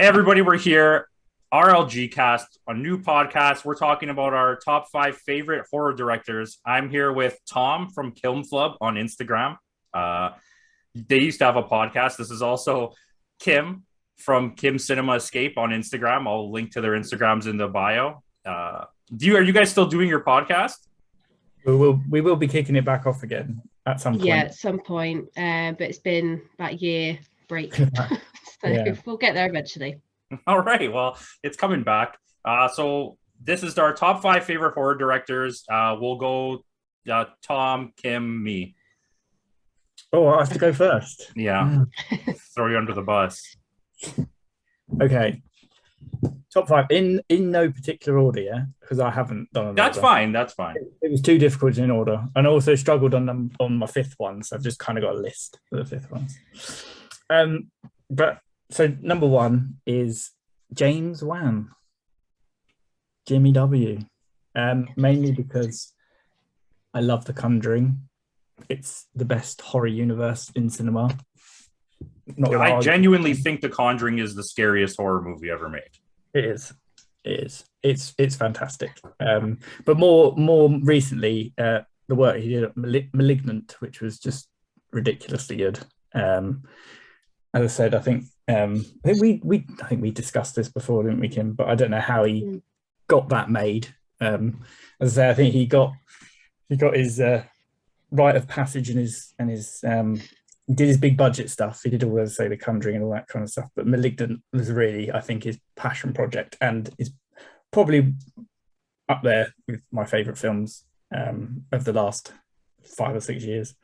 Hey, everybody, we're here. RLG Cast, a new podcast. We're talking about our top 5 favorite horror directors. I'm here with Tom from KilmFlub on Instagram. They used to have a podcast. This is also Kim from Kims.Cinema.Escape on Instagram. I'll link to their Instagrams in the bio. Are you guys still doing your podcast? We will be kicking it back off again at some point. Yeah, at some point. But it's been about a year break. We'll get there eventually. All right. Well, it's coming back. So this is our top 5 favorite horror directors. We'll go Tom, Kim, me. Oh, I have to go first. Yeah. Throw you under the bus. Okay. Top 5 in no particular order, yeah, because I haven't done it. That's fine. That's fine. It was too difficult in order, and I also struggled on my 5th one, so I've just kind of got a list for the 5th ones. But so number 1 is James Wan, Jimmy W. Mainly because I love The Conjuring. It's the best horror universe in cinema. I genuinely think The Conjuring is the scariest horror movie ever made. It is. It's fantastic. But more recently, the work he did at Malignant, which was just ridiculously good. As I said, I think we discussed this before, didn't we, Kim? But I don't know how he got that made. As I say, I think he got his rite of passage and his he did his big budget stuff. He did all those, say, The Conjuring and all that kind of stuff. But Malignant was really, I think, his passion project, and is probably up there with my favourite films of the last 5 or 6 years.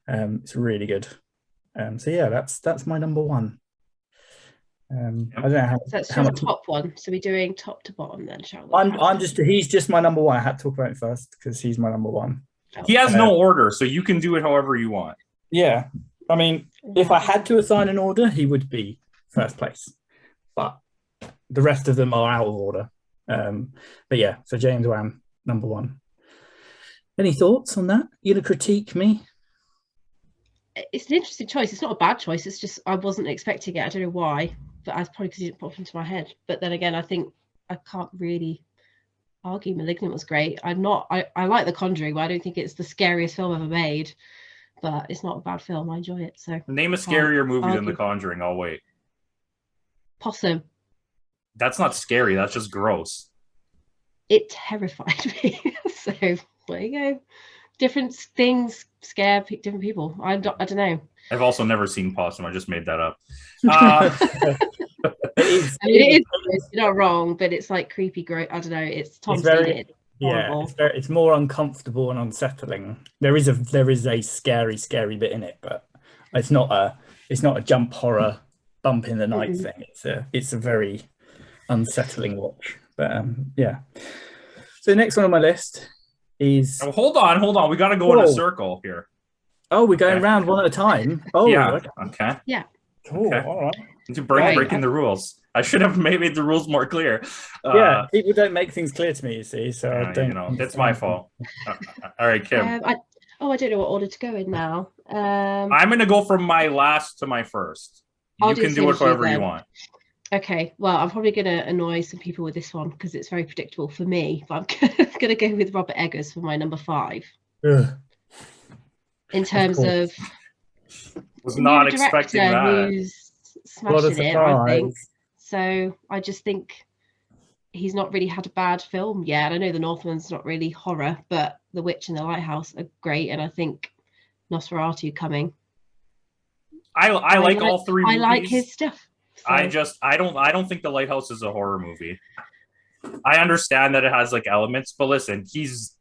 It's really good. So yeah, that's my number 1. I don't know how. So that's the top one. So we're doing top to bottom then, shall we? He's just my number 1. I had to talk about it first because he's my number 1. He has no order, so you can do it however you want. Yeah. I mean, if I had to assign an order, he would be first place. But the rest of them are out of order. But yeah, so James Wan, number 1. Any thoughts on that? You gonna critique me? It's an interesting choice. It's not a bad choice. It's just I wasn't expecting it. I don't know why, but I probably because it didn't pop into my head. But then again, I think I can't really argue Malignant was great. I like The Conjuring, but I don't think it's the scariest film ever made. But it's not a bad film. I enjoy it. So name a scarier movie than The Conjuring. I'll wait. Possum. That's not scary. That's just gross. It terrified me. So there you go. Different things scare different people. I don't know. I've also never seen Possum. I just made that up. It is. You're not wrong, but it's like creepy. Gross. I don't know. It's Tom's seen it. Yeah, it's more uncomfortable and unsettling. There is a scary bit in it, but it's not a jump horror bump in the night thing. It's a very unsettling watch. But yeah. So the next one on my list is hold on. We got to go in a circle here. Oh, we're going round one at a time. Oh, yeah. Okay. Yeah. Cool. Okay. All right. Breaking the rules. I should have made the rules more clear. Yeah, people don't make things clear to me, you see. So I don't. It's my fault. All right, Kim. I don't know what order to go in now. I'm going to go from my last to my first. You can do it however you want. Okay. Well, I'm probably going to annoy some people with this one because it's very predictable for me. But I'm going to go with Robert Eggers for my number 5. Ugh. In terms of was not expecting that. Who's smashing it, I think. So I just think he's not really had a bad film yet. I know The Northman's not really horror, but The Witch and The Lighthouse are great, and I think Nosferatu coming. I like all 3 movies. I like his stuff. So. I don't think The Lighthouse is a horror movie. I understand that it has like elements, but listen, he's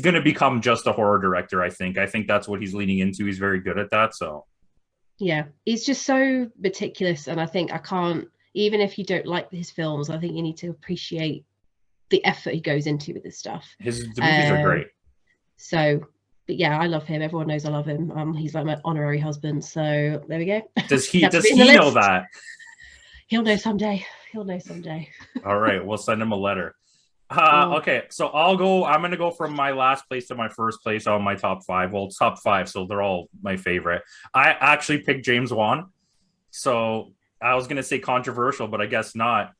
gonna become just a horror director. I think that's what he's leaning into. He's very good at that. So yeah, he's just so meticulous, and I think I can't. Even if you don't like his films, I think you need to appreciate the effort he goes into with this stuff. The movies are great. So, but yeah, I love him. Everyone knows I love him. He's like my honorary husband. So there we go. Does he know that? He'll know someday. All right, we'll send him a letter. Okay, so I'm going to go from my last place to my first place on my top 5. Well, top 5, so they're all my favorite. I actually picked James Wan. So I was gonna say controversial, but I guess not.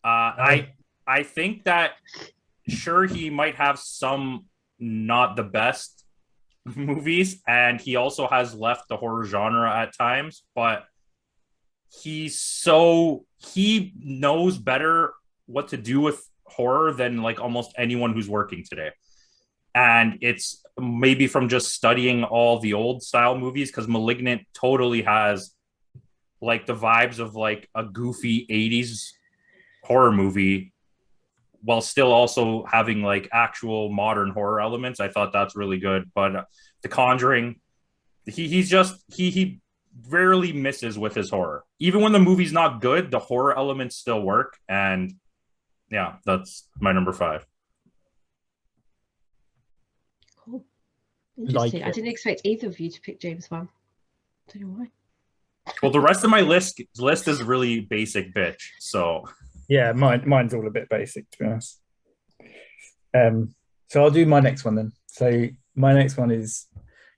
I think that sure he might have some not the best movies, and he also has left the horror genre at times, but he knows better what to do with horror than like almost anyone who's working today. And it's maybe from just studying all the old style movies, because Malignant totally has like the vibes of like a goofy 80s horror movie while still also having like actual modern horror elements. I thought that's really good. But The Conjuring, he rarely misses with his horror. Even when the movie's not good, the horror elements still work. And yeah, that's my number 5. Cool. Interesting. I didn't expect either of you to pick James Wan. I don't know why. Well, the rest of my list is really basic bitch. So yeah, mine's all a bit basic, to be honest. So I'll do my next one then. So my next one is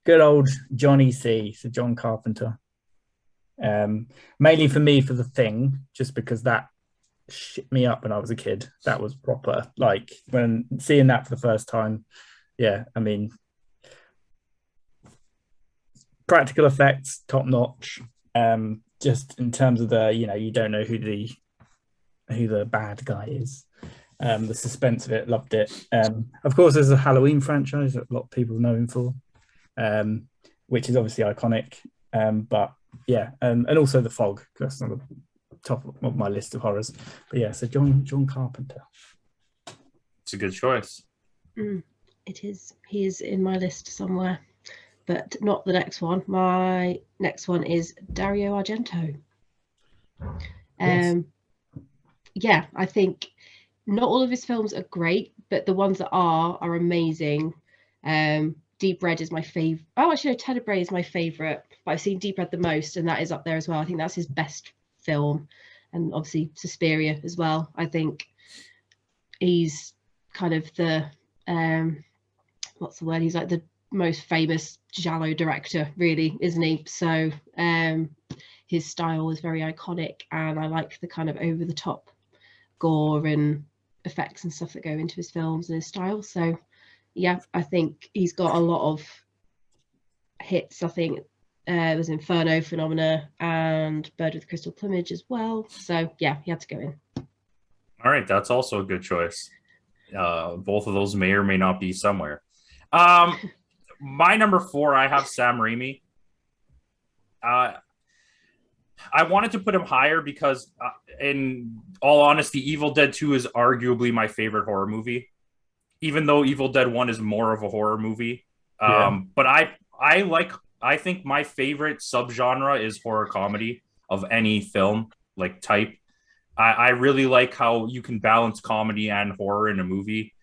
good old Johnny C. So John Carpenter. Mainly for me for The Thing, just because that shit me up when I was a kid. That was proper. Like when seeing that for the first time, yeah, I mean, practical effects top notch. Just in terms of the, you don't know who the bad guy is. The suspense of it, loved it. Of course, there's a Halloween franchise that a lot of people know him for, which is obviously iconic. But yeah, and also The Fog, because that's on the top of my list of horrors. But yeah, so John Carpenter. It's a good choice. It is. He is in my list somewhere, but not the next one. My next one is Dario Argento. Yes. Yeah, I think not all of his films are great, but the ones that are amazing. Deep Red is my favorite. Oh, actually, no, Tenebrae is my favorite, but I've seen Deep Red the most, and that is up there as well. I think that's his best film, and obviously Suspiria as well. I think he's kind of the what's the word? He's like the most famous giallo director, really, isn't he? So his style is very iconic, and I like the kind of over the top gore and effects and stuff that go into his films and his style. So yeah, I think he's got a lot of hits. I think it was Inferno, Phenomena, and Bird with Crystal Plumage as well. So yeah, he had to go in. All right, that's also a good choice. Both of those may or may not be somewhere. My number 4, I have Sam Raimi. I wanted to put him higher because, in all honesty, Evil Dead 2 is arguably my favorite horror movie, even though Evil Dead 1 is more of a horror movie. But I think my favorite subgenre is horror comedy of any film, like type. I really like how you can balance comedy and horror in a movie.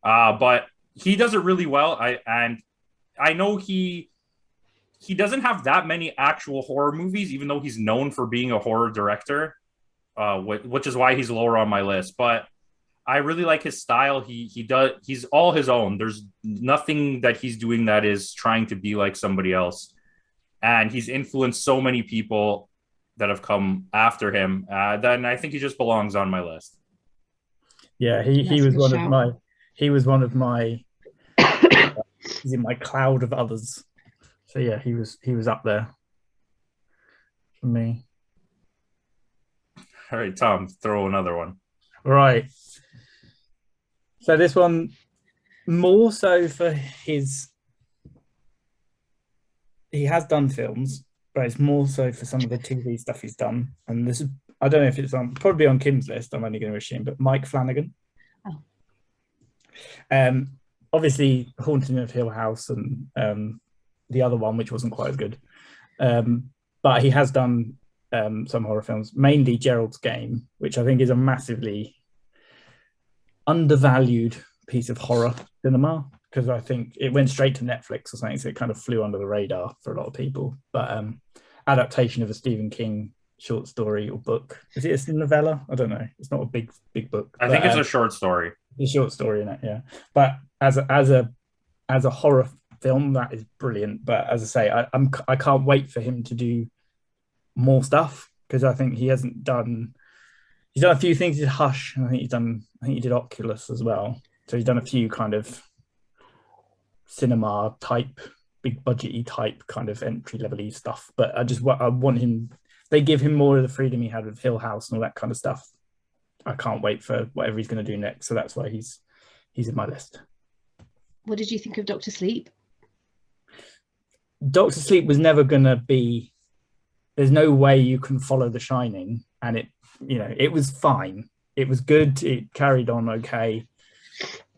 But he does it really well. I know he doesn't have that many actual horror movies, even though he's known for being a horror director, which is why he's lower on my list. But I really like his style. He's all his own. There's nothing that he's doing that is trying to be like somebody else. And he's influenced so many people that have come after him. Then I think he just belongs on my list. Yeah, he was one of my he's in my cloud of others. So yeah, he was up there for me. All right, Tom, throw another one. Right. So this one, more so for he has done films, but it's more so for some of the TV stuff he's done. And this is, I don't know if it's probably on Kim's list, I'm only going to assume, but Mike Flanagan. Oh. Obviously, Haunting of Hill House and the other one, which wasn't quite as good. But he has done some horror films, mainly Gerald's Game, which I think is a massively undervalued piece of horror cinema, because I think it went straight to Netflix or something, so it kind of flew under the radar for a lot of people. But adaptation of a Stephen King short story or book. Is it a novella? I don't know. It's not a big book. I think it's a short story. A short story in it, yeah. But as a horror film, that is brilliant. But as I say, I can't wait for him to do more stuff. because I think he hasn't done. He's done a few things. He did Hush, and I think he did Oculus as well. So he's done a few kind of cinema type, big budgety type kind of entry level-y stuff. But I want him. They give him more of the freedom he had with Hill House and all that kind of stuff. I can't wait for whatever he's going to do next. So that's why he's in my list. What did you think of Dr. Sleep? Dr. Sleep was never going to be. There's no way you can follow The Shining, and it was fine. It was good. It carried on okay.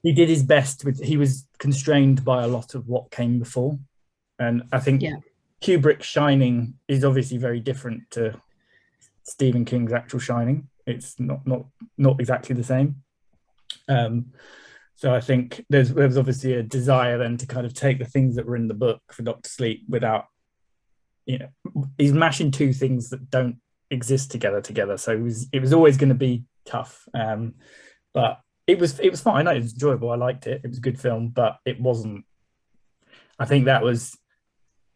He did his best. He was constrained by a lot of what came before, and I think Kubrick's Shining is obviously very different to Stephen King's actual Shining. It's not exactly the same. So I think there's obviously a desire then to kind of take the things that were in the book for Dr. Sleep without, he's mashing two things that don't exist together. So it was always going to be tough. But it was fine. It was enjoyable. I liked it. It was a good film, but it wasn't. I think that was,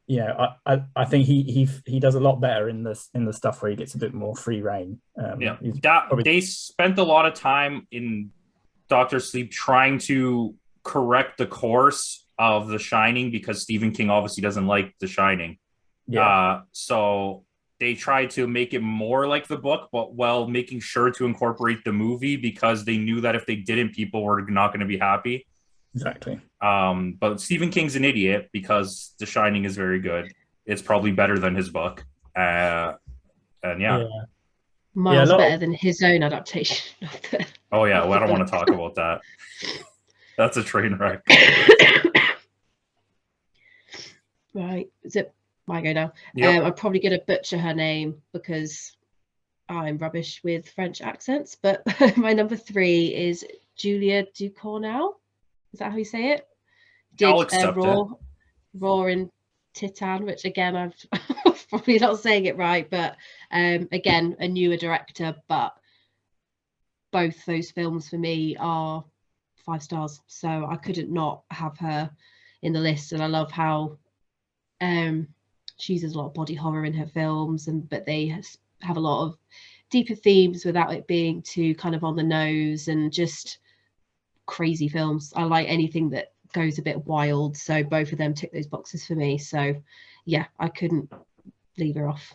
I think he does a lot better in the stuff where he gets a bit more free reign. They spent a lot of time in Dr. Sleep trying to correct the course of The Shining because Stephen King obviously doesn't like The Shining. So they tried to make it more like the book, but while making sure to incorporate the movie because they knew that if they didn't, people were not going to be happy. Exactly. But Stephen King's an idiot because The Shining is very good. It's probably better than his book. Miles better than his own adaptation. Oh yeah, well, I don't want to talk about that. That's a train wreck. Right, is it my go now? Yep. I'm probably going to butcher her name because I'm rubbish with French accents. But my number 3 is Julia Ducournau. Is that how you say it? I'll accept Raw in Titan, which again I'm probably not saying it right, but again a newer director, but both those films for me are 5 stars, so I couldn't not have her in the list. And I love how she uses a lot of body horror in her films, but they have a lot of deeper themes without it being too kind of on the nose and just crazy films. I like anything that goes a bit wild, so both of them tick those boxes for me. So yeah, I couldn't leave her off.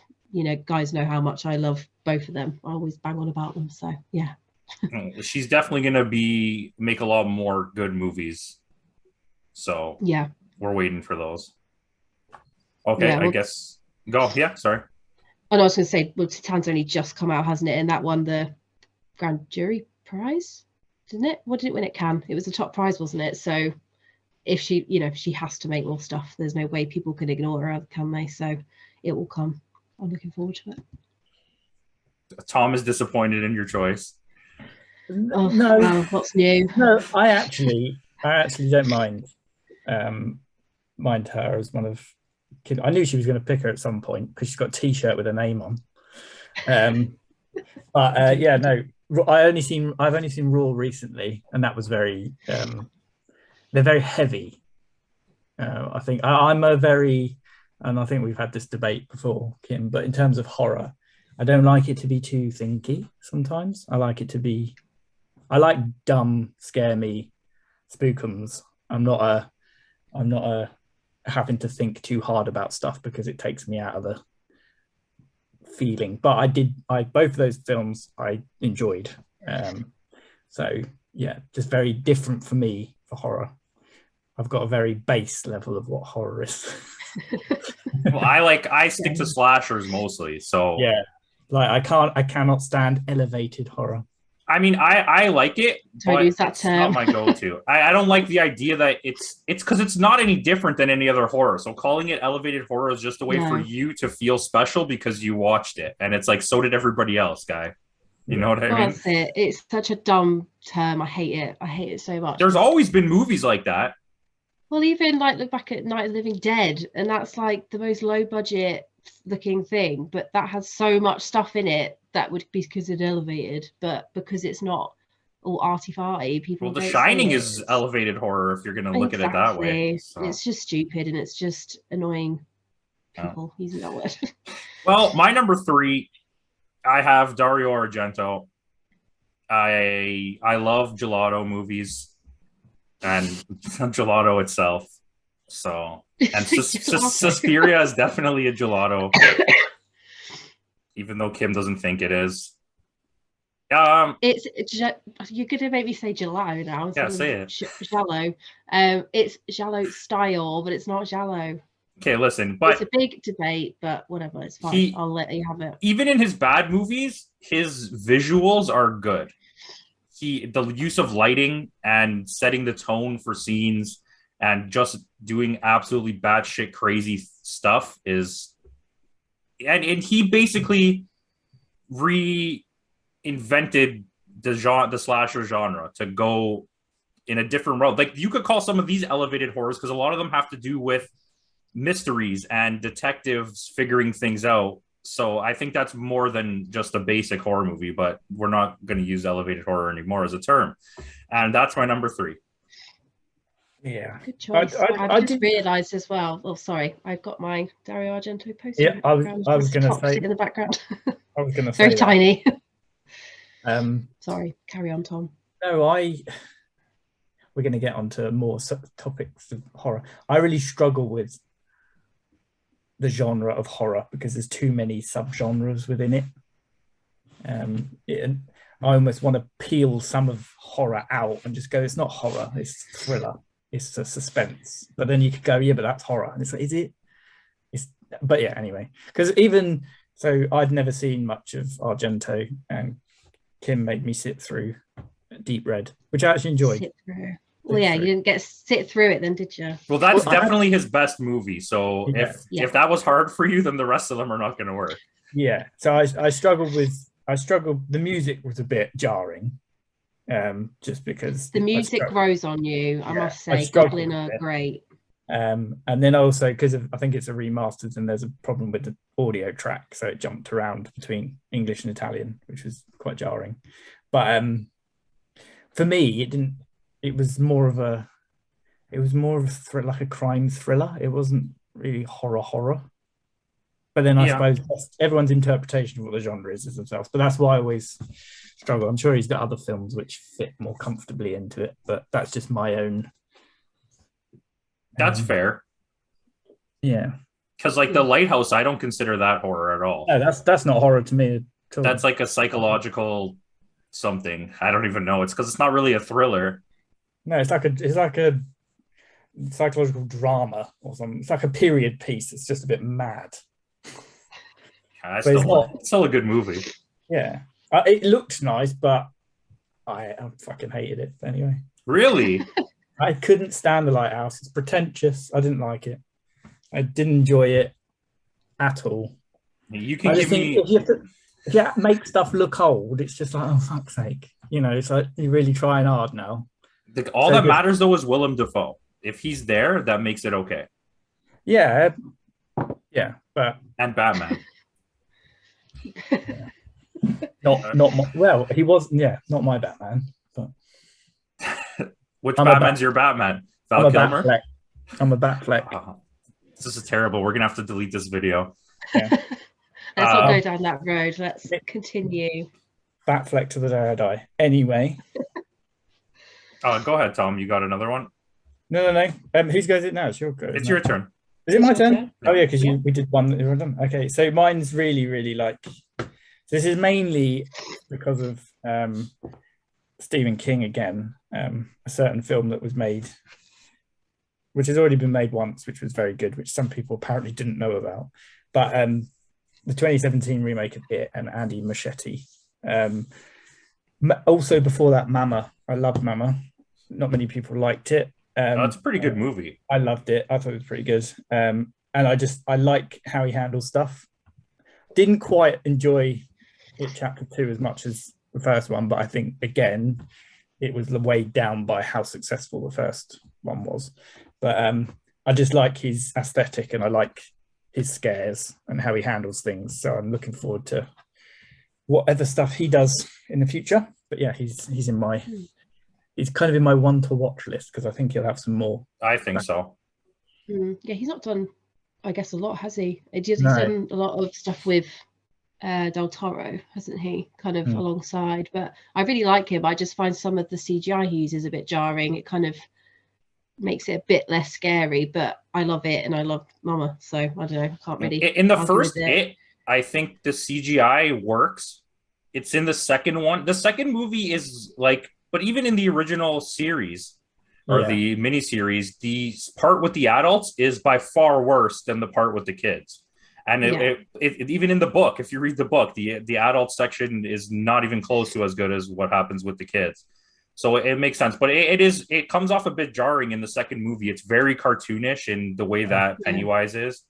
Guys know how much I love both of them. I always bang on about them, so yeah. She's definitely going to make a lot more good movies, so yeah, we're waiting for those. Okay, I guess go. Yeah, sorry. I was going to say, well, Titan's only just come out, hasn't it? And that won the Grand Jury Prize, didn't it? What did it win at Cannes? It was the top prize, wasn't it? So if she, she has to make more stuff. There's no way people can ignore her, can they? So it will come. I'm looking forward to it. Tom is disappointed in your choice. Oh, no. Well, what's new? No, I actually don't mind her as one of. I knew she was going to pick her at some point because she's got a T-shirt with her name on. But yeah, no. I've only seen Raw recently, and that was very. They're very heavy. I think I'm a very, and I think we've had this debate before, Kim. But in terms of horror, I don't like it to be too thinky. Sometimes I like it to be. I like dumb, scare me, spookums. I'm not a having to think too hard about stuff because it takes me out of the feeling. But both of those films I enjoyed. So yeah, just very different for me for horror. I've got a very base level of what horror is. Well, I stick to slashers mostly. So yeah, like I cannot stand elevated horror. I mean, I like it, but use that it's term. not my go-to. I don't like the idea that it's because it's not any different than any other horror. So calling it elevated horror is just a way for you to feel special because you watched it, and it's like so did everybody else, guy. You know what I mean? That's it. It's such a dumb term. I hate it. I hate it so much. There's always been movies like that. Well, even like look back at Night of the Living Dead, and that's like the most low-budget looking thing, but that has so much stuff in it that would be considered elevated, but because it's not all arty-farty, people. Well, The Shining is elevated horror if you're going to look at it that way. So. It's just stupid and it's just annoying people using that word. Well, my number 3 I have Dario Argento. I love gelato movies and gelato itself. So, and Suspiria is definitely a gelato, even though Kim doesn't think it is. You're gonna make me say gelato now. Yeah, say it. Giallo. It's giallo style, but it's not giallo. Okay, listen, but it's a big debate, but whatever, it's fine. I'll let you have it. Even in his bad movies, his visuals are good. The use of lighting and setting the tone for scenes and just doing absolutely batshit crazy stuff is, and he basically reinvented the slasher genre to go in a different road. Like, you could call some of these elevated horrors because a lot of them have to do with mysteries and detectives figuring things out. So I think that's more than just a basic horror movie, but we're not going to use elevated horror anymore as a term. And that's my number 3. Yeah. Good choice. I just realised as well. Oh, sorry. I've got my Dario Argento poster. Yeah, I was going to say in the background. I was going to say very tiny. Sorry. Carry on, Tom. No, we're going to get onto more topics of horror. I really struggle with the genre of horror because there's too many subgenres within it. I almost want to peel some of horror out and just go, it's not horror, it's thriller, it's a suspense. But then you could go, yeah, but that's horror. And it's like, is it? But yeah, anyway. Because even so, I'd never seen much of Argento, and Kim made me sit through Deep Red, which I actually enjoyed. Well, yeah, you didn't get to sit through it then, did you? Well, that's definitely his best movie. So if that was hard for you, then the rest of them are not going to work. Yeah. So I struggled. The music was a bit jarring, just because the music grows on you. I must say, Goblin are great. And then also because I think it's a remastered, and there's a problem with the audio track, so it jumped around between English and Italian, which was quite jarring. But for me, it didn't. It was more of a thriller, like a crime thriller. It wasn't really horror. But then I suppose everyone's interpretation of what the genre is themselves. But that's why I always struggle. I'm sure he's got other films which fit more comfortably into it, but that's just my own. That's fair. Yeah. Because like The Lighthouse, I don't consider that horror at all. No, that's not horror to me at all. That's like a psychological something. I don't even know. It's because it's not really a thriller. No, it's like a psychological drama or something. It's like a period piece. It's just a bit mad. Yeah, it's still a good movie. Yeah, it looked nice, but I fucking hated it anyway. Really? I couldn't stand The Lighthouse. It's pretentious. I didn't like it. I didn't enjoy it at all. You can give me. If you make stuff look old, it's just like, oh fuck's sake, it's like you're really trying hard now. All that matters though is Willem Dafoe. If he's there, that makes it okay. Yeah, but and Batman. Well, he wasn't. Yeah, not my Batman. But which Batman's your Batman? Val Kilmer. I'm a Batfleck. This is terrible. We're gonna have to delete this video. Yeah. Let's not go down that road. Let's continue. Batfleck to the day I die. Anyway. Go ahead, Tom. You got another one? No. Whose goes it now? It's your go. It's your turn. Is it my turn? Oh yeah, because we did one that you were done. Okay, so mine's really, really like. This is mainly because of Stephen King again. A certain film that was made, which has already been made once, which was very good, which some people apparently didn't know about. But the 2017 remake of It and Andy Muschietti. Also before that, Mama. I loved Mama. Not many people liked it. It's a pretty good movie. I loved it. I thought it was pretty good. And I like how he handles stuff. Didn't quite enjoy It Chapter 2 as much as the first one, but I think again it was weighed down by how successful the first one was. But I just like his aesthetic, and I like his scares and how he handles things. So I'm looking forward to whatever stuff he does in the future. But yeah, he's kind of in my one to watch list because I think he'll have some more. I think so. Yeah, he's not done, I guess, a lot, has he? He's done a lot of stuff with Del Toro, hasn't he? Kind of alongside, but I really like him. I just find some of the CGI he uses a bit jarring. It kind of makes it a bit less scary, but I love it and I love Mama, so I don't know. I can't really. In the first It, I think the CGI works. It's in the second one. The second movie is like, but even in the original series or the miniseries, the part with the adults is by far worse than the part with the kids. And it even in the book, if you read the book, the adult section is not even close to as good as what happens with the kids. So it makes sense, but it comes off a bit jarring in the second movie. It's very cartoonish in the way that Pennywise is,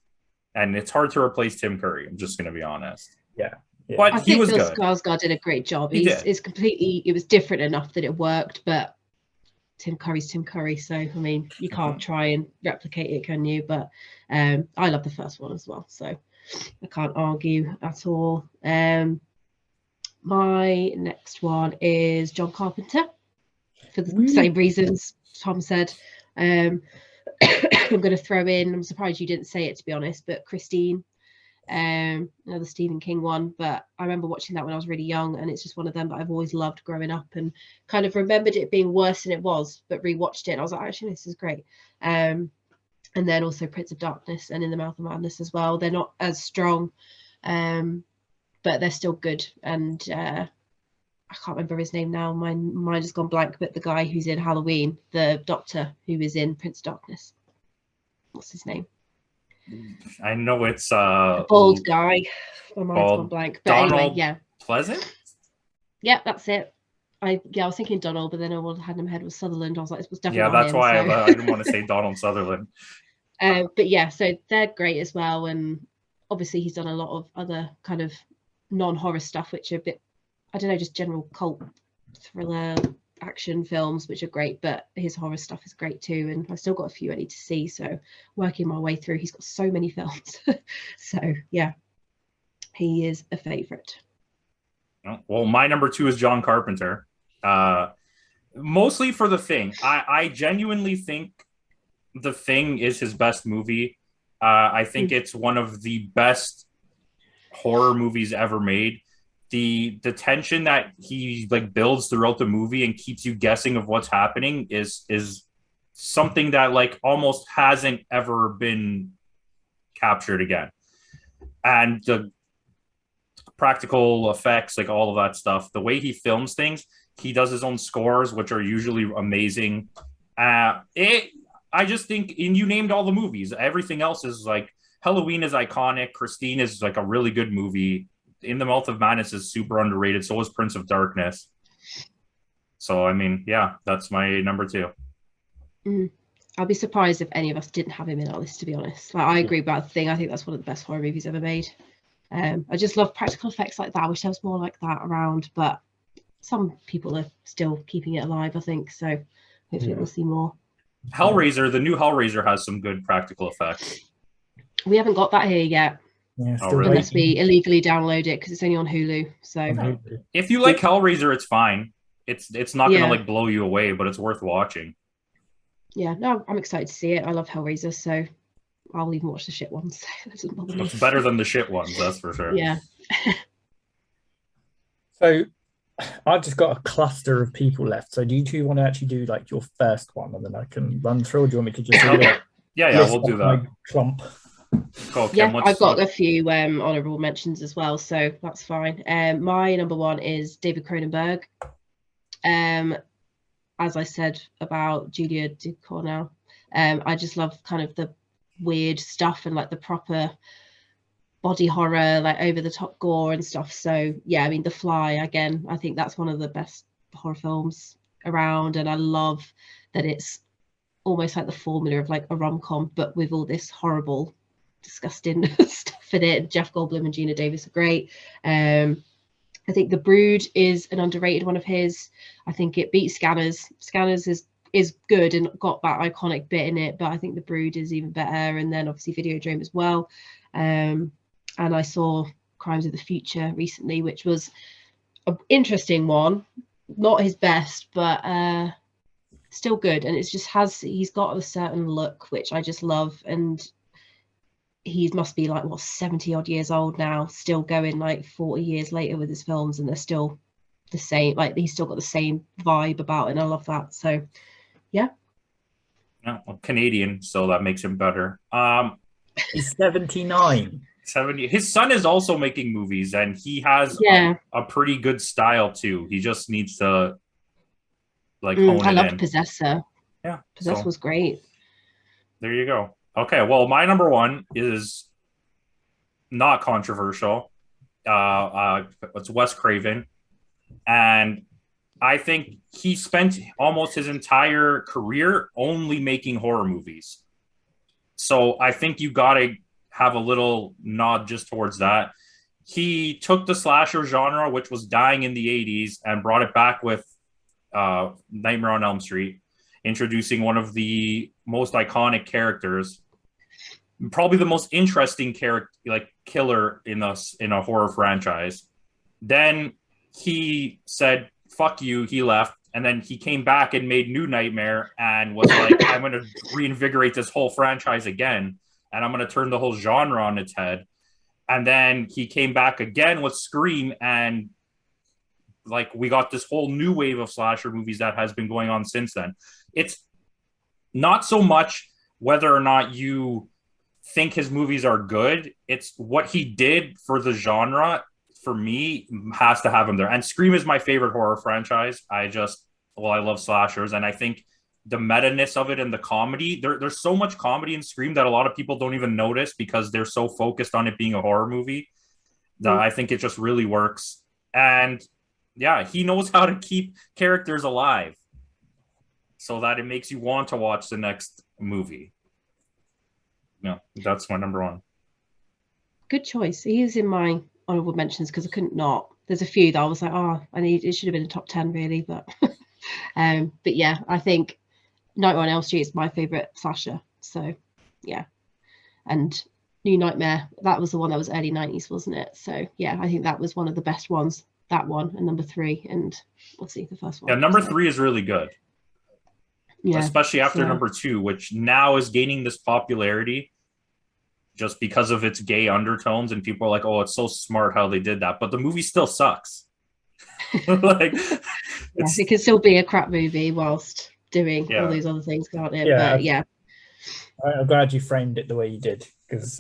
and it's hard to replace Tim Curry. I'm just going to be honest. Yeah. But I he think was Bill good. Skarsgård did a great job. It was different enough that it worked, but Tim Curry's Tim Curry, so I mean, you can't try and replicate it, can you? But I love the first one as well, so I can't argue at all. My next one is John Carpenter, for the same reasons Tom said. I'm going to throw in, I'm surprised you didn't say it, to be honest, but Christine, another Stephen King one, but I remember watching that when I was really young, and it's just one of them that I've always loved growing up, and kind of remembered it being worse than it was, but rewatched it and I was like, actually, this is great. And then also Prince of Darkness and In the Mouth of Madness as well. They're not as strong, but they're still good. And I can't remember his name now. My mind has gone blank, but the guy who's in Halloween, the doctor who is in Prince of Darkness. What's his name? I know it's the bald guy. My mind's gone blank. But Donald anyway, yeah. Pleasant? Yeah, that's it. I was thinking Donald, but then all I had in my head was Sutherland. I was like, it was definitely that's him, why so. I didn't want to say Donald Sutherland. But yeah, so they're great as well, and obviously he's done a lot of other kind of non-horror stuff, which are a bit, I don't know, just general cult thriller action films, which are great, but his horror stuff is great too, and I've still got a few I need to see, so working my way through. He's got so many films. So yeah, he is a favorite. Well, my number 2 is John Carpenter, mostly for The Thing. I genuinely think The Thing is his best movie. I think it's one of the best horror movies ever made. The tension that he like builds throughout the movie and keeps you guessing of what's happening is something that like almost hasn't ever been captured again. And the practical effects, like all of that stuff, the way he films things, he does his own scores, which are usually amazing. I just think, and you named all the movies. Everything else is like, Halloween is iconic. Christine is like a really good movie. In the Mouth of Madness is super underrated. So is Prince of Darkness. So, I mean, yeah, that's my number 2. I'll be surprised if any of us didn't have him in our list, to be honest. Like, I agree about The Thing. I think that's one of the best horror movies ever made. I just love practical effects like that. I wish there was more like that around, but some people are still keeping it alive, I think. So hopefully we'll see more. Hellraiser, the new Hellraiser has some good practical effects. We haven't got that here yet. Yeah, really? Unless we illegally download it, because it's only on Hulu. So if you like Hellraiser, it's fine. It's not gonna like blow you away, but it's worth watching. Yeah, no, I'm excited to see it. I love Hellraiser, so I'll even watch the shit ones. It's better than the shit ones, that's for sure. Yeah. So I've just got a cluster of people left. So do you two want to actually do like your first one, and then I can run through, or do you want me to just yeah, we'll do that. Clump. Cool, Kim, I've got a few honourable mentions as well, so that's fine. My number 1 is David Cronenberg. As I said about Julia Ducournau, I just love kind of the weird stuff and like the proper body horror, like over the top gore and stuff. So yeah, I mean, The Fly, again, I think that's one of the best horror films around, and I love that it's almost like the formula of like a rom-com, but with all this horrible, disgusting stuff in it. Jeff Goldblum and Gina Davis are great. I think The Brood is an underrated one of his. I think it beats Scanners. Scanners is good and got that iconic bit in it, but I think The Brood is even better. And then obviously Videodrome as well. And I saw Crimes of the Future recently, which was an interesting one. Not his best, but still good. And it's just he's got a certain look which I just love, and he must be like, what, 70 odd years old now, still going like 40 years later with his films, and they're still the same. Like, he's still got the same vibe about it, and I love that. So yeah. Well, Canadian, so that makes him better. He's 79. 70. His son is also making movies, and he has a pretty good style too. He just needs to like hone I it loved in. Possessor. Yeah, Possessor was great. There you go. Okay, well, my number one is not controversial. It's Wes Craven, and I think he spent almost his entire career only making horror movies. So I think you gotta have a little nod just towards that. He took the slasher genre, which was dying in the 80s, and brought it back with Nightmare on Elm Street, introducing one of the most iconic characters, probably the most interesting character, like killer in a horror franchise. Then he said, fuck you, he left, and then he came back and made New Nightmare and was like, I'm going to reinvigorate this whole franchise again, and I'm going to turn the whole genre on its head. And then he came back again with Scream, and like we got this whole new wave of slasher movies that has been going on since then. It's not so much whether or not you think his movies are good, it's what he did for the genre. For me, has to have him there. And Scream is my favorite horror franchise. I love slashers, and I think the meta-ness of it and the comedy, there's so much comedy in Scream that a lot of people don't even notice because they're so focused on it being a horror movie that I think it just really works. And yeah, he knows how to keep characters alive so that it makes you want to watch the next movie. No, that's my number one. Good choice. He is in my honorable mentions because I couldn't not. There's a few that I was like, it should have been a top 10 really, but yeah, I think Nightmare on Elm Street is my favorite slasher. So yeah, and New Nightmare, that was the one that was early 90s, wasn't it? So yeah, I think that was one of the best ones. That one and number 3, and we'll see the first one. Yeah, number 3 is really good. Yeah, especially after number 2, which now is gaining this popularity just because of its gay undertones, and people are like, oh, it's so smart how they did that, but the movie still sucks. Like, yes, it can still be a crap movie whilst doing all these other things, can't it? Yeah, but yeah, I'm glad you framed it the way you did, because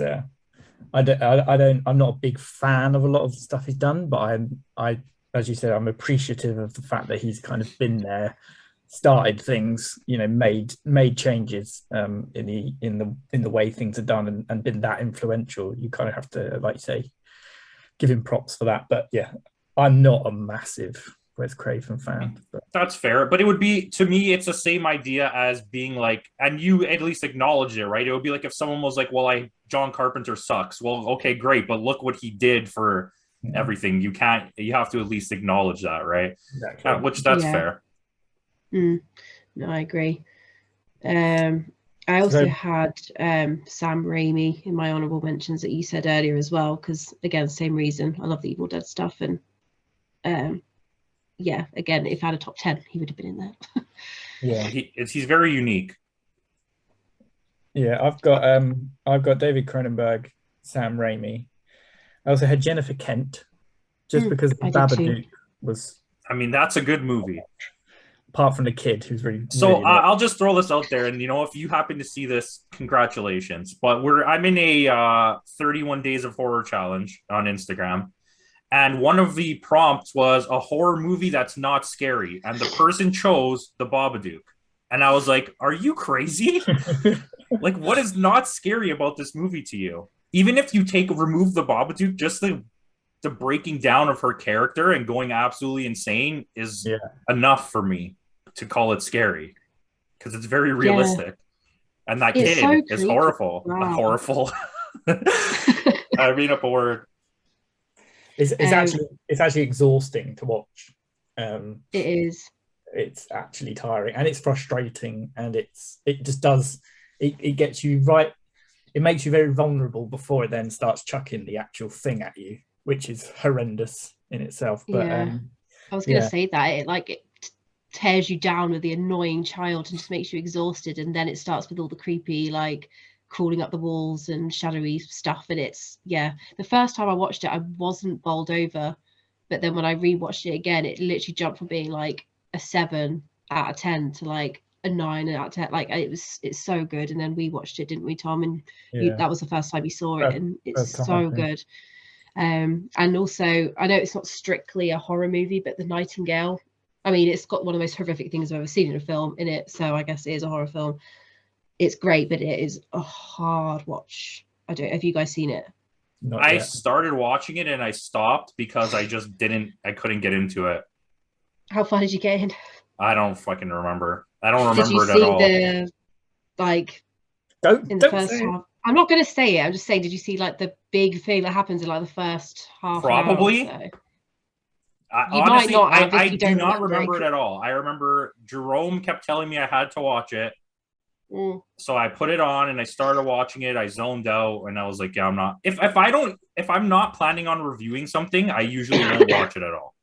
I'm not a big fan of a lot of the stuff he's done, but I as you said, I'm appreciative of the fact that he's kind of been there, started things, made changes in the way things are done, and been that influential. You kind of have to, like you say, give him props for that. But yeah, I'm not a massive Wes Craven fan. But. That's fair, but it would be, to me, it's the same idea as being like, and you at least acknowledge it, right? It would be like if someone was like, well, John Carpenter sucks. Well, okay, great, but look what he did for everything. You have to at least acknowledge that, right? Exactly. Which that's fair. No, I agree. I also had Sam Raimi in my honorable mentions that you said earlier as well, because again, same reason. I love the Evil Dead stuff, and yeah, again, if I had a top 10, he would have been in there. Yeah, he's very unique. Yeah, I've got David Cronenberg, Sam Raimi. I also had Jennifer Kent, just because the Babadook was. I mean, that's a good movie. Apart from the kid, who's really. So really I'll just throw this out there, and if you happen to see this, congratulations. But I'm in a 31 Days of Horror challenge on Instagram, and one of the prompts was a horror movie that's not scary, and the person chose The Babadook, and I was like, "Are you crazy? Like, what is not scary about this movie to you? Even if you remove The Babadook, just the breaking down of her character and going absolutely insane is enough for me to call it scary, because it's very realistic, and that kid is horrible. Wow. Horrible. I made up a word. It's actually exhausting to watch. It is. It's actually tiring, and it's frustrating, and it gets you right. It makes you very vulnerable before it then starts chucking the actual thing at you, which is horrendous in itself. But I was going to say that it tears you down with the annoying child and just makes you exhausted, and then it starts with all the creepy crawling up the walls and shadowy stuff. And it's, the first time I watched it, I wasn't bowled over. But then when I rewatched it again, it literally jumped from being like a 7 out of 10 to like a 9 out of 10. Like it's so good. And then we watched it, didn't we, Tom? And that was the first time you saw it, and it's so good. And also, I know it's not strictly a horror movie, but The Nightingale, I mean, it's got one of the most horrific things I've ever seen in a film in it, so I guess it is a horror film. It's great, but it is a hard watch. Have you guys seen it? I started watching it and I stopped because I couldn't get into it. How far did you get in? I don't fucking remember. I don't remember it at all. Did you see the first half? I'm not going to say it. I'm just saying, did you see like the big thing that happens in like the first half? Probably. Hour or so? Honestly, I do not remember it at all. I remember Jerome kept telling me I had to watch it. So I put it on and I started watching it. I zoned out and I was like, yeah, I'm not. If I'm not planning on reviewing something, I usually won't watch it at all.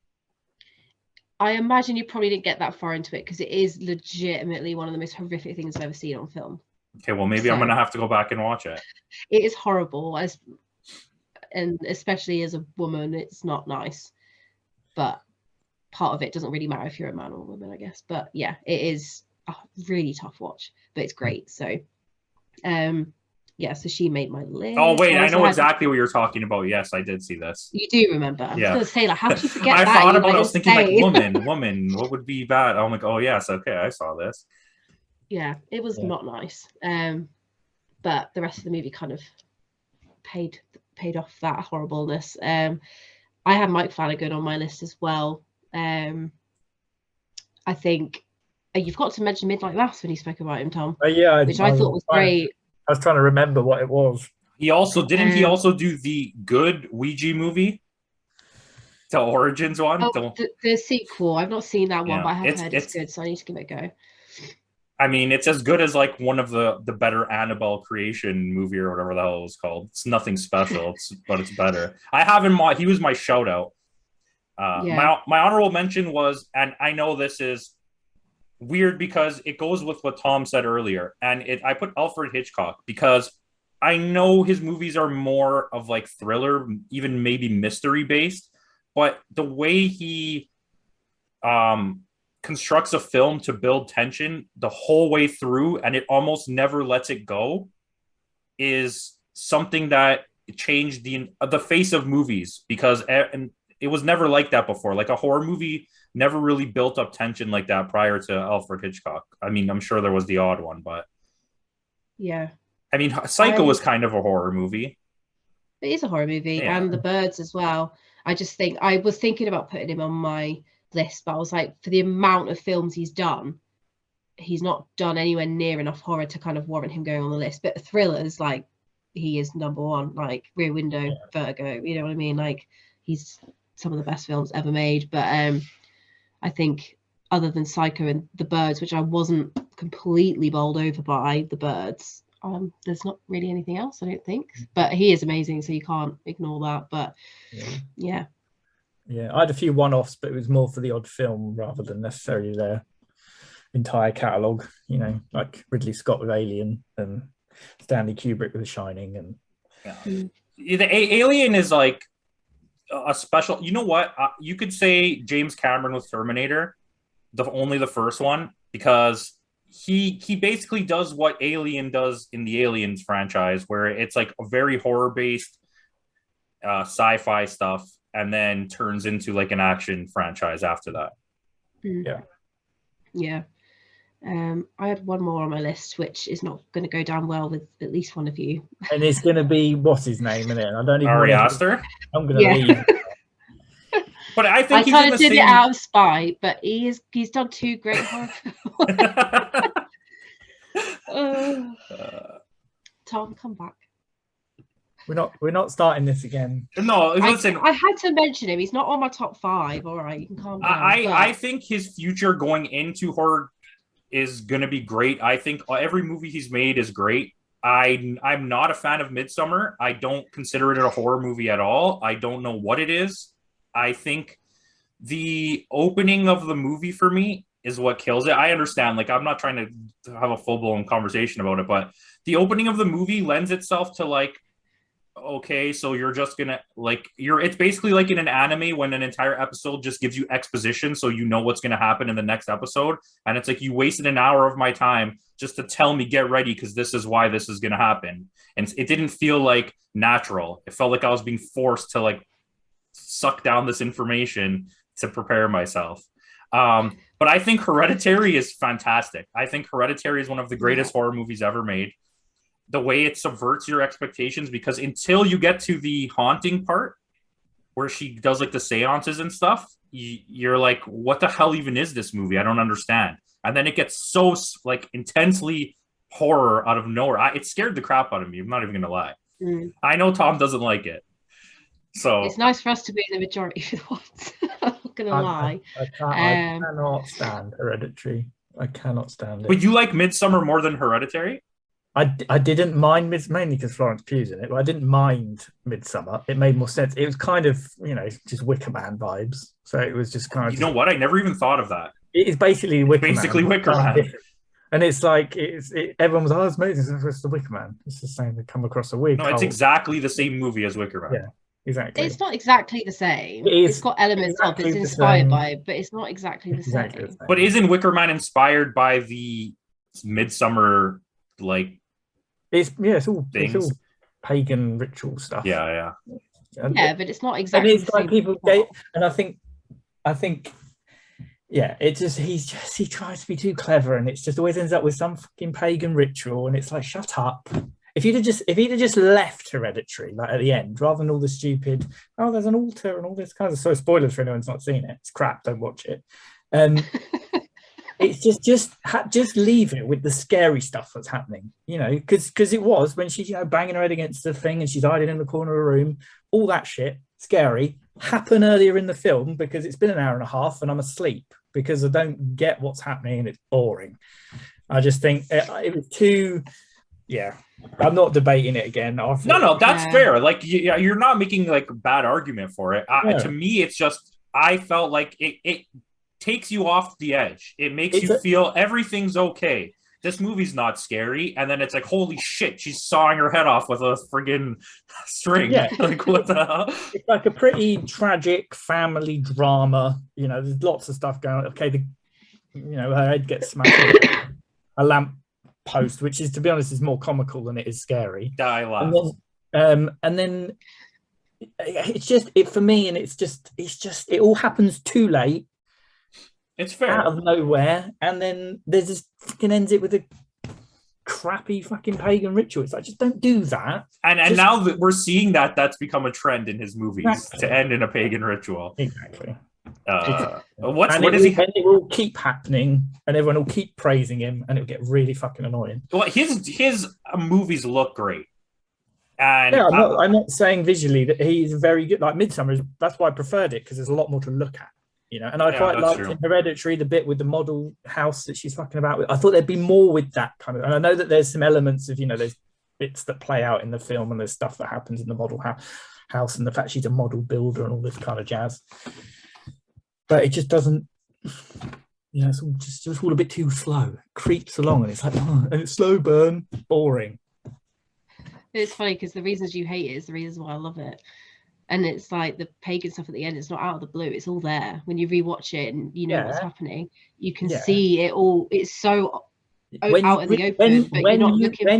I imagine you probably didn't get that far into it because it is legitimately one of the most horrific things I've ever seen on film. Okay, well, maybe I'm going to have to go back and watch it. It is horrible, and especially as a woman, it's not nice. But part of it doesn't really matter if you're a man or a woman, I guess. But yeah, it is a really tough watch, but it's great. So, so she made my list. Oh wait, I know exactly what you're talking about. Yes, I did see this. You do remember? I was going to say, like, how did you forget I that? thought about it. I was thinking, like, woman. What would be bad? I'm like, oh yes, okay, I saw this. Yeah, it was not nice. But the rest of the movie kind of paid off that horribleness. I had Mike Flanagan on my list as well. I think you've got to mention Midnight Mass when you spoke about him, Tom. Which I thought was great. I was trying to remember what it was. He also he also do the good Ouija movie, the Origins one. Oh, the sequel. I've not seen that one, but I have heard it's good, so I need to give it a go. I mean, it's as good as like one of the better Annabelle creation movie or whatever the hell it was called. It's nothing special, but it's better. I have him. He was my shout out. My honorable mention was, and I know this is weird because it goes with what Tom said earlier, and I put Alfred Hitchcock because I know his movies are more of like thriller, even maybe mystery based, but the way he constructs a film to build tension the whole way through and it almost never lets it go is something that changed the face of movies, because it was never like that before. Like a horror movie never really built up tension like that prior to Alfred Hitchcock. I mean, I'm sure there was the odd one, but yeah. I mean, Psycho was kind of a horror movie. It is a horror movie, and The Birds as well. I just think I was thinking about putting him on my list, but I was like, for the amount of films he's done, he's not done anywhere near enough horror to kind of warrant him going on the list. But thrillers, like, he is number one, like Rear Window, Vertigo, you know what I mean? Like, he's some of the best films ever made. But I think other than Psycho and The Birds, which I wasn't completely bowled over by The Birds, there's not really anything else, I don't think. But he is amazing, so you can't ignore that. But yeah, I had a few one-offs, but it was more for the odd film rather than necessarily their entire catalogue. You know, like Ridley Scott with Alien and Stanley Kubrick with The Shining. And the Alien is like a special. You know what? You could say James Cameron with Terminator, only the first one, because he basically does what Alien does in the Aliens franchise, where it's like a very horror-based sci-fi stuff, and then turns into like an action franchise after that. Yeah. I had one more on my list, which is not going to go down well with at least one of you. And it's going to be, what's his name in it? I don't even Ari Aster. I'm going to leave. But I think I kind of did it out of spite, but he's done 2 great horror films. Tom, come back. We're not starting this again. No, listen. I had to mention him. He's not on my top 5. All right, you can calm down. I think his future going into horror is going to be great. I think every movie he's made is great. I'm not a fan of Midsommar. I don't consider it a horror movie at all. I don't know what it is. I think the opening of the movie for me is what kills it. I understand. Like, I'm not trying to have a full-blown conversation about it, but the opening of the movie lends itself to like, okay, so you're just gonna like it's basically like in an anime when an entire episode just gives you exposition so you know what's gonna happen in the next episode. And it's like, you wasted an hour of my time just to tell me get ready because this is why this is gonna happen. And it didn't feel like natural. It felt like I was being forced to like suck down this information to prepare myself. But I think Hereditary is fantastic. I think Hereditary is one of the greatest horror movies ever made. The way it subverts your expectations, because until you get to the haunting part where she does like the seances and stuff, you're like, what the hell even is this movie? I don't understand. And then it gets so like intensely horror out of nowhere. It scared the crap out of me. I'm not even going to lie. I know Tom doesn't like it. So it's nice for us to be in the majority for once. I'm not going to lie. I cannot stand Hereditary. I cannot stand it. But you like Midsommar more than Hereditary? I didn't mind mainly because Florence Pugh's in it, but I didn't mind Midsommar. It made more sense. It was kind of, just Wicker Man vibes. So it was just kind of... You know what? I never even thought of that. It is basically Wicker Man. Basically Wicker Man. And it's like, everyone was, it's amazing. It's the Wicker Man. It's the same. They come across a weird No, it's exactly the same movie as Wicker Man. Yeah, exactly. It's not exactly the same. It's got elements of it's inspired by it, but it's not exactly the same. But isn't Wicker Man inspired by the Midsommar, like... It's all pagan ritual stuff. Yeah. Yeah, but it's not exactly. And it's like people and I think, yeah, he tries to be too clever, and it's just always ends up with some fucking pagan ritual, and it's like, shut up. If he'd have just left Hereditary like at the end, rather than all the stupid, there's an altar and all this kind of, so spoilers for anyone who's not seen it. It's crap. Don't watch it. It's just leave it with the scary stuff that's happening, because it was when she's banging her head against the thing and she's hiding in the corner of a room, all that shit, scary, happen earlier in the film because it's been an hour and a half and I'm asleep because I don't get what's happening and it's boring. I just think it was too. Yeah, I'm not debating it again. No, that's fair. Like, you're not making like a bad argument for it. To me, it's just I felt like it takes you off the edge. It makes you feel everything's okay. This movie's not scary, and then it's like, holy shit, she's sawing her head off with a friggin' string. Yeah. Like, what the hell? It's like a pretty tragic family drama. There's lots of stuff going on. Okay, her head gets smashed a lamp post, which is, to be honest, is more comical than it is scary. I laugh. And then it's just it for me, and it's just it all happens too late. It's fair. Out of nowhere, and then there's this fucking ends it with a crappy fucking pagan ritual. It's like, just don't do that. And now that we're seeing that's become a trend in his movies, to end in a pagan ritual. Exactly. It will keep happening, and everyone will keep praising him, and it'll get really fucking annoying. Well, his movies look great. And yeah, I'm not saying visually that he's very good. Like Midsommar, that's why I preferred it, because there's a lot more to look at. And I quite liked in Hereditary the bit with the model house that she's fucking about with. I thought there'd be more with that kind of, and I know that there's some elements of, there's bits that play out in the film, and there's stuff that happens in the model house, and the fact she's a model builder and all this kind of jazz. But it just doesn't, it's all just all a bit too slow. It creeps along, and it's like, and it's slow burn, boring. It's funny because the reasons you hate it is the reasons why I love it. And it's like the pagan stuff at the end, it's not out of the blue. It's all there. When you rewatch it and what's happening, you can see it all. It's so out in the open, but you're not looking for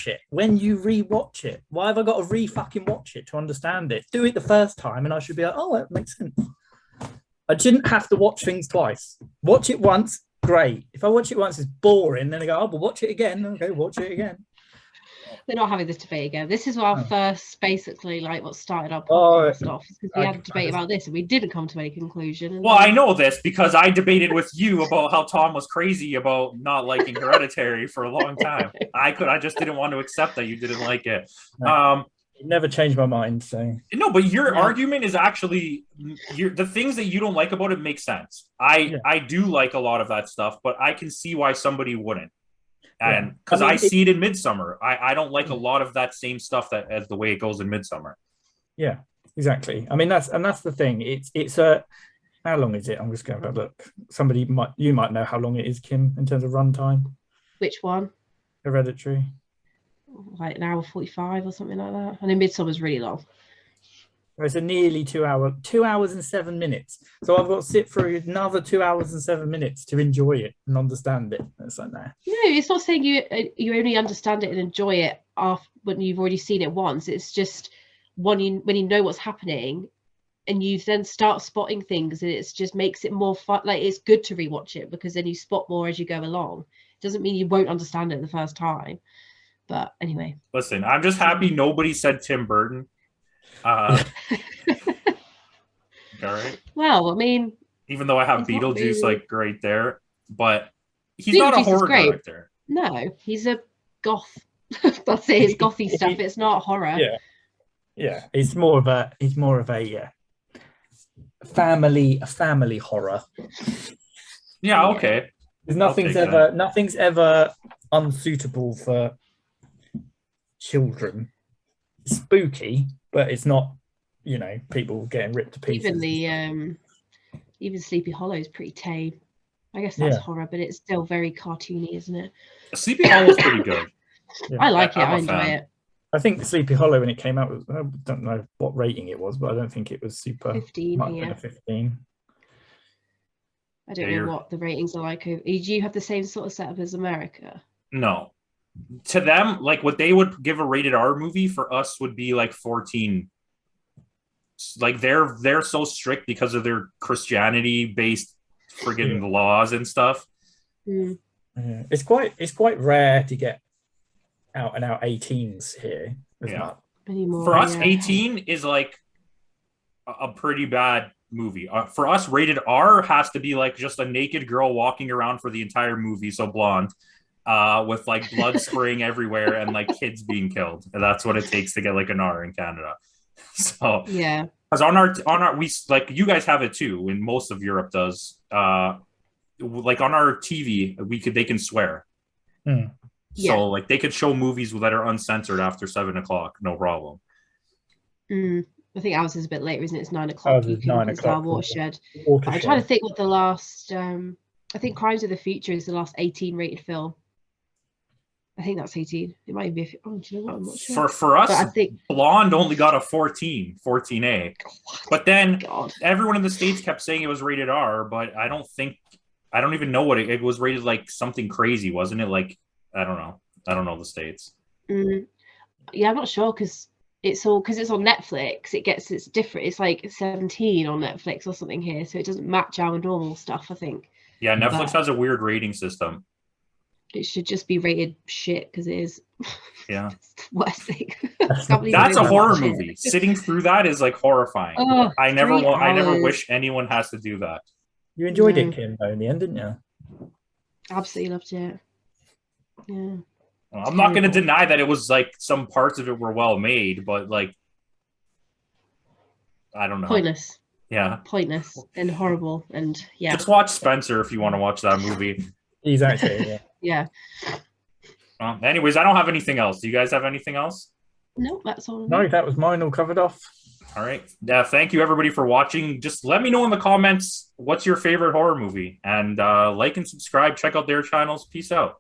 it. When you rewatch it, why have I got to fucking watch it to understand it? Do it the first time and I should be like, oh, that makes sense. I shouldn't have to watch things twice. Watch it once, great. If I watch it once, it's boring. Then I go, oh, well, watch it again. Okay, watch it again. We're not having this debate again. This is our first, basically, like what started our podcast off, because we had a debate about this and we didn't come to any conclusion. Well, I know this because I debated with you about how Tom was crazy about not liking Hereditary for a long time. I just didn't want to accept that you didn't like it. It never changed my mind. So no, but your argument is actually the things that you don't like about it make sense. I do like a lot of that stuff, but I can see why somebody wouldn't. And because I see it in Midsommar, I don't like a lot of that same stuff as the way it goes in Midsommar. Yeah, exactly. I mean, that's the thing. It's a How long is it? I'm just going to have a look. You might know how long it is, Kim, in terms of runtime. Which one? Hereditary. Like an hour 45 or something like that. I know Midsummer's really long. It's a nearly 2 hours and 7 minutes. So I've got to sit through another 2 hours and 7 minutes to enjoy it and understand it. It's like, nah. No, it's not saying you only understand it and enjoy it when you've already seen it once. It's just when you know what's happening, and you then start spotting things, and it just makes it more fun. Like, it's good to rewatch it because then you spot more as you go along. It doesn't mean you won't understand it the first time. But anyway. Listen, I'm just happy nobody said Tim Burton. All right. Well, I mean, even though I have Beetlejuice like right there, but he's not a horror director. No, he's a goth. That's it. It's gothy stuff. It's not horror. Yeah. It's more of a family horror. Yeah. Okay. Nothing's ever unsuitable for children. Spooky, but it's not, people getting ripped to pieces. Even Sleepy Hollow is pretty tame. I guess that's horror, but it's still very cartoony, isn't it? Sleepy Hollow is pretty good. Yeah. I like it. I enjoy it. I think Sleepy Hollow, when it came out, I don't know what rating it was, but I don't think it was super. 15. Yeah. 15. I don't know what the ratings are like. Do you have the same sort of setup as America? No. To them, like what they would give a rated R movie, for us would be like 14. Like they're so strict because of their Christianity based friggin' laws and stuff. Mm. Yeah. It's quite rare to get out and out 18s here. Anymore, for us, 18 is like a pretty bad movie. For us, rated R has to be like just a naked girl walking around for the entire movie, so blonde. With like blood spraying everywhere and like kids being killed. And that's what it takes to get like an R in Canada. So yeah, because on our we like you guys have it too, and most of Europe does. Like on our TV, they can swear. Mm. So like they could show movies that are uncensored after 7 o'clock, no problem. I think ours is a bit later, isn't it? It's 9 o'clock. It's 9 o'clock. Watershed. I'm trying to think what the last. I think Crimes of the Future is the last 18 rated film. I think that's 18. It might be. Do you know what? I'm not sure. For us, I think Blonde only got a 14A. But then everyone in the States kept saying it was rated R, but I don't even know what it was rated, like something crazy, wasn't it? Like, I don't know the States. Yeah, I'm not sure because it's on Netflix. It's different. It's like 17 on Netflix or something here, so it doesn't match our normal stuff, I think. Yeah, Netflix has a weird rating system. It should just be rated shit because it is. Yeah. Worst thing. That's a horror movie. Sitting through that is like horrifying. Oh, I never wish anyone has to do that. You enjoyed it, Kim, though, in the end, didn't you? Absolutely loved it. Yeah. Well, I'm not going to deny that it was like some parts of it were well made, but like, I don't know. Pointless. Yeah. Pointless and horrible. And yeah. Just watch Spencer if you want to watch that movie. Exactly. Yeah. Anyways, I don't have anything else. Do you guys have anything else? No, that's all. No, that was mine all covered off. All right. Thank you, everybody, for watching. Just let me know in the comments what's your favorite horror movie. And like and subscribe. Check out their channels. Peace out.